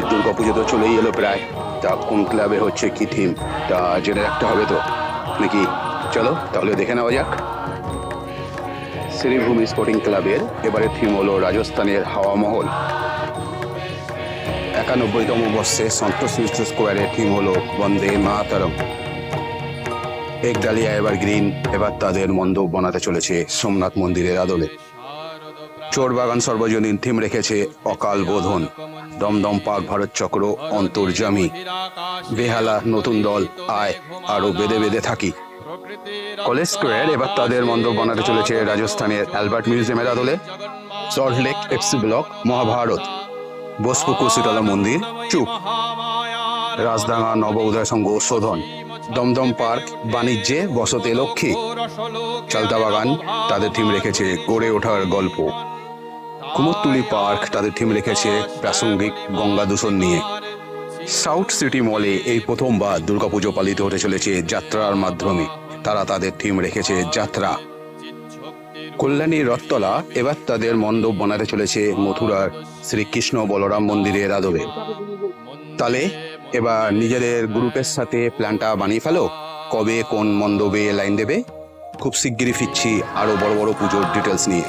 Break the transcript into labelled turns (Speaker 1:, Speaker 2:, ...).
Speaker 1: দুর্গাপুজো তো চলেই এলো প্রায়। তা কোন ক্লাবে হচ্ছে কি থিম তা জেনে রাখতে হবে তো নাকি? চলো তাহলে দেখে নেওয়া যাক। শ্রীভূমি স্পোর্টিং ক্লাবের এবারের থিম হলো রাজস্থানের হাওয়া মহল। 91তম বর্ষে সন্তোষ মিশ্র স্কোয়ারের থিম হলো বন্দে মাতরম। একডালিয়া এভারগ্রিন এবার তাদের মণ্ডপ বানাতে চলেছে সোমনাথ মন্দিরের আদলে। চোরবাগান সর্বজনীন থিম রেখেছে অকাল বোধন। দমদম পার্ক ভারত চক্র অন্তর্যামী। বেহালা নতুন দল আয় আরো বেঁধে বেঁধে থাকি। কলেজ স্কোয়ার এবার তাদের মণ্ডপ বানাতে চলেছে রাজস্থানের অ্যালবার্ট মিউজিয়ামের আদলে। Salt Lake FC block Mahabharat. বোসপুকুর শীতলা মন্দির চুপ। রাজডাঙ্গা নব উদয় সংঘ শোধন। দমদম পার্ক বাণিজ্যে বসতে লক্ষ্মী। চালতাবাগান তাদের থিম রেখেছে গড়ে ওঠার গল্প। কুমোরটুলি পার্ক তাদের থিম রেখেছে প্রাসঙ্গিক গঙ্গা দূষণ নিয়ে। সাউথ সিটি মলে এই প্রথমবার দুর্গাপুজো পালিত হতে চলেছে যাত্রার মাধ্যমে। তারা তাদের থিম রেখেছে যাত্রা। কল্যাণী রথতলা এবার তাদের মণ্ডপ বানাতে চলেছে মথুরার শ্রীকৃষ্ণ বলরাম মন্দিরের আদলে। তাহলে এবার নিজেদের গ্রুপের সাথে প্ল্যানটা বানিয়ে ফেলো, কবে কোন মণ্ডপে লাইন দেবে। খুব শিগগিরই ফিরছি আরো বড় বড় পুজোর ডিটেলস নিয়ে।